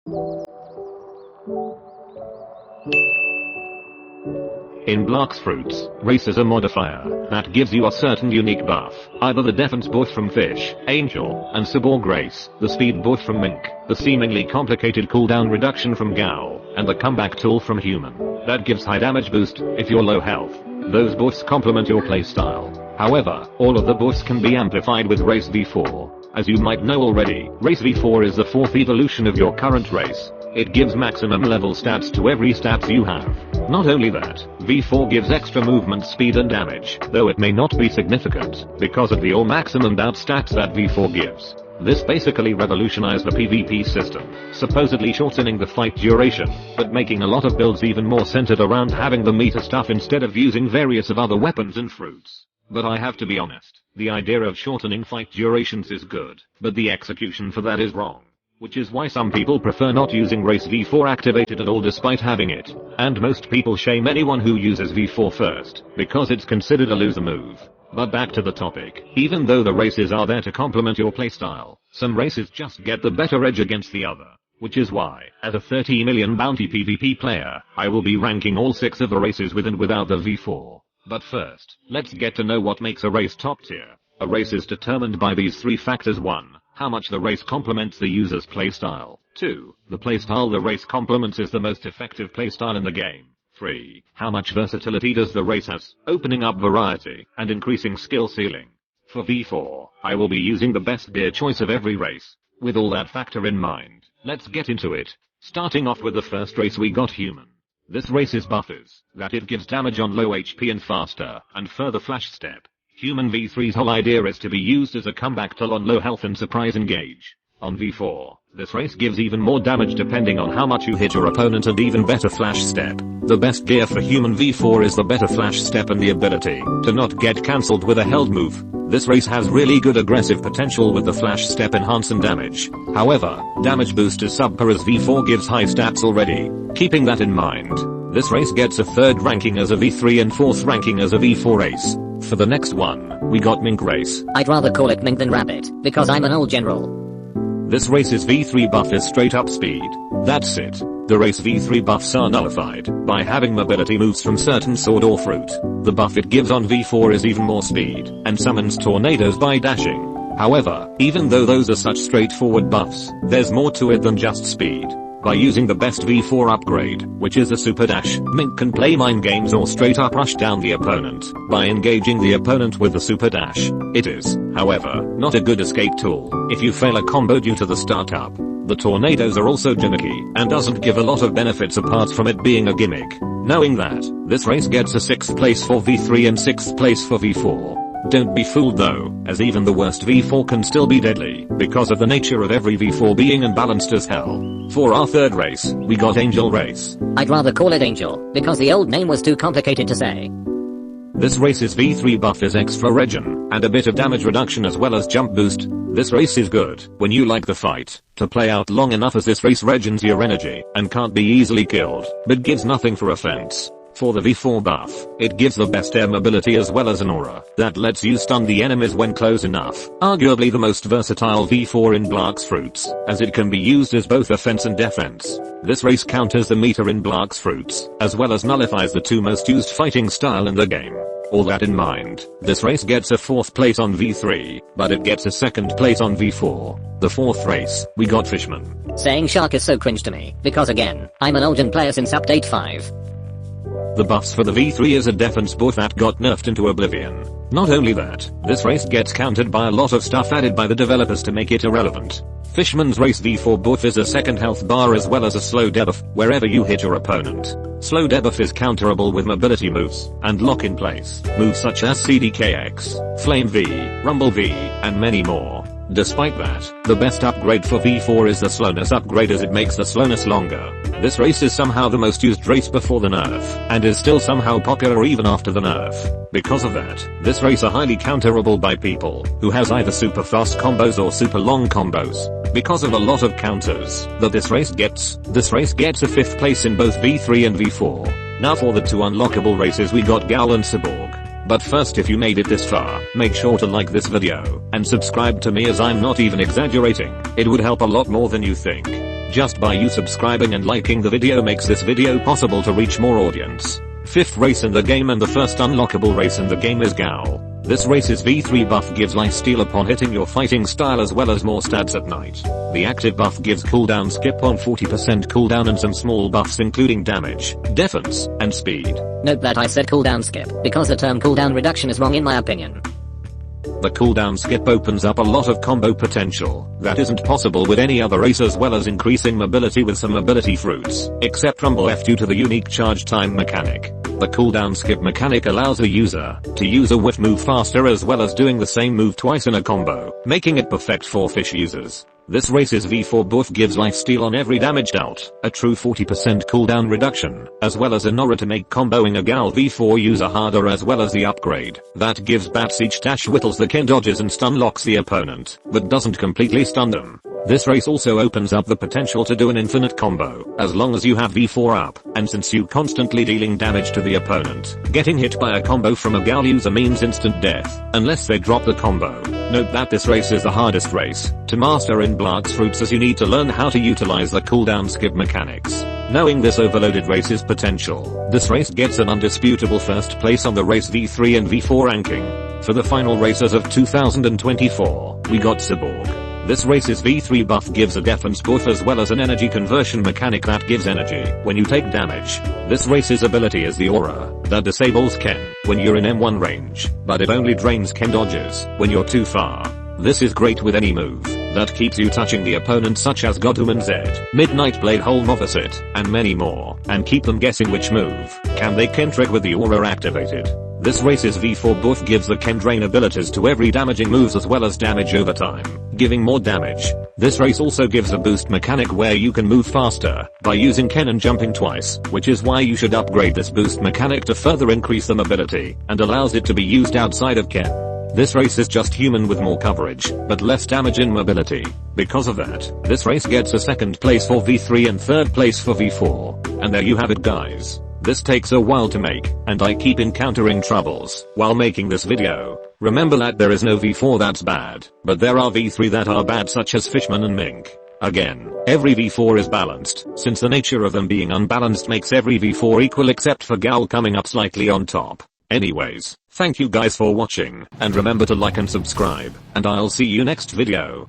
In Blox Fruits, race is a modifier that gives you a certain unique buff, either the defense buff from Fish, Angel, and Cyborg race, the speed buff from Mink, the seemingly complicated cooldown reduction from Gal, and the comeback tool from Human, that gives high damage boost if you're low health. Those buffs complement your playstyle. However, all of the buffs can be amplified with Race V4. As you might know already, Race V4 is the fourth evolution of your current race. It gives maximum level stats to every stats you have. Not only that, V4 gives extra movement speed and damage, though it may not be significant, because of the all maximum bout stats that V4 gives. This basically revolutionized the PvP system, supposedly shortening the fight duration, but making a lot of builds even more centered around having the meter stuff instead of using various of other weapons and fruits. But I have to be honest, the idea of shortening fight durations is good, but the execution for that is wrong. Which is why some people prefer not using Race V4 activated at all despite having it, and most people shame anyone who uses V4 first, because it's considered a loser move. But back to the topic, even though the races are there to complement your playstyle, some races just get the better edge against the other. Which is why, as a 30 million bounty PvP player, I will be ranking all 6 of the races with and without the V4. But first, let's get to know what makes a race top tier. A race is determined by these 3 factors. 1. How much the race complements the user's playstyle. 2. The playstyle the race complements is the most effective playstyle in the game. 3. How much versatility does the race has, opening up variety, and increasing skill ceiling. For V4, I will be using the best gear choice of every race. With all that factor in mind, let's get into it. Starting off with the first race, we got Human. This race's buff is that it gives damage on low HP and faster, and further flash step. Human V3's whole idea is to be used as a comeback tool on low health and surprise engage. On V4, this race gives even more damage depending on how much you hit your opponent and even better flash step. The best gear for Human V4 is the better flash step and the ability to not get cancelled with a held move. This race has really good aggressive potential with the flash step enhance and damage. However, damage boost is subpar as V4 gives high stats already. Keeping that in mind, this race gets a 3rd ranking as a V3 and 4th ranking as a V4 race. For the next one, we got Mink race. I'd rather call it Mink than Rabbit, because I'm an old general. This race's V3 buff is straight up speed. That's it. The race V3 buffs are nullified by having mobility moves from certain sword or fruit. The buff it gives on V4 is even more speed, and summons tornadoes by dashing. However, even though those are such straightforward buffs, there's more to it than just speed. By using the best V4 upgrade, which is a super dash, Mink can play mind games or straight up rush down the opponent by engaging the opponent with the super dash. It is, however, not a good escape tool if you fail a combo due to the startup. The tornadoes are also gimmicky and doesn't give a lot of benefits apart from it being a gimmick. Knowing that, this race gets a 6th place for V3 and 6th place for V4. Don't be fooled though, as even the worst V4 can still be deadly, because of the nature of every V4 being unbalanced as hell. For our 3rd race, we got Angel race. I'd rather call it Angel, because the old name was too complicated to say. This race's V3 buff is extra regen, and a bit of damage reduction as well as jump boost. This race is good when you like the fight to play out long enough, as this race regens your energy and can't be easily killed, but gives nothing for offense. For the V4 buff, it gives the best air mobility as well as an aura that lets you stun the enemies when close enough. Arguably the most versatile V4 in Blox Fruits, as it can be used as both offense and defense. This race counters the meter in Blox Fruits, as well as nullifies the 2 most used fighting style in the game. All that in mind, this race gets a 4th place on V3, but it gets a 2nd place on V4. The 4th race, we got Fishman. Saying shark is so cringe to me, because again, I'm an old gen player since update 5. The buffs for the V3 is a defense buff that got nerfed into oblivion. Not only that, this race gets countered by a lot of stuff added by the developers to make it irrelevant. Fishman's race V4 buff is a 2nd health bar as well as a slow debuff wherever you hit your opponent. Slow debuff is counterable with mobility moves and lock in place moves such as CDKX, Flame V, Rumble V, and many more. Despite that, the best upgrade for V4 is the slowness upgrade, as it makes the slowness longer. This race is somehow the most used race before the nerf, and is still somehow popular even after the nerf. Because of that, this race are highly counterable by people who has either super fast combos or super long combos. Because of a lot of counters that this race gets a 5th place in both V3 and V4. Now for the 2 unlockable races, we got Gal and Cyborg. But first, if you made it this far, make sure to like this video and subscribe to me, as I'm not even exaggerating. It would help a lot more than you think. Just by you subscribing and liking the video makes this video possible to reach more audience. 5th race in the game and the first unlockable race in the game is Gal. This race's V3 buff gives lifesteal upon hitting your fighting style as well as more stats at night. The active buff gives cooldown skip on 40% cooldown and some small buffs including damage, defense, and speed. Note that I said cooldown skip, because the term cooldown reduction is wrong in my opinion. The cooldown skip opens up a lot of combo potential that isn't possible with any other race, as well as increasing mobility with some ability fruits, except Rumble F due to the unique charge time mechanic. The cooldown skip mechanic allows a user to use a whiff move faster as well as doing the same move twice in a combo, making it perfect for fish users. This race's V4 buff gives lifesteal on every damage dealt, a true 40% cooldown reduction, as well as an aura to make comboing a Gal V4 user harder, as well as the upgrade that gives bats each dash whittles the kin dodges and stun locks the opponent, but doesn't completely stun them. This race also opens up the potential to do an infinite combo, as long as you have V4 up, and since you constantly dealing damage to the opponent, getting hit by a combo from a Gal user means instant death, unless they drop the combo. Note that this race is the hardest race to master in Blox fruits, as you need to learn how to utilize the cooldown skip mechanics. Knowing this overloaded race's potential, this race gets an undisputable first place on the race V3 and V4 ranking. For the final races of 2024, we got Cyborg. This race's V3 buff gives a defense buff as well as an energy conversion mechanic that gives energy when you take damage. This race's ability is the aura that disables Ken when you're in M1 range, but it only drains Ken dodges when you're too far. This is great with any move that keeps you touching the opponent, such as Godwoman Z, Midnight Blade Hole Moveset, and many more, and keep them guessing which move can they Ken trick with the aura activated. This race's V4 buff gives the Ken drain abilities to every damaging moves as well as damage over time, giving more damage. This race also gives a boost mechanic where you can move faster by using Ken and jumping twice, which is why you should upgrade this boost mechanic to further increase the mobility and allows it to be used outside of Ken. This race is just human with more coverage, but less damage and mobility. Because of that, this race gets a 2nd place for V3 and 3rd place for V4. And there you have it, guys. This takes a while to make, and I keep encountering troubles while making this video. Remember that there is no V4 that's bad, but there are V3 that are bad, such as Fishman and Mink. Again, every V4 is balanced, since the nature of them being unbalanced makes every V4 equal except for Gal coming up slightly on top. Anyways, thank you guys for watching, and remember to like and subscribe, and I'll see you next video.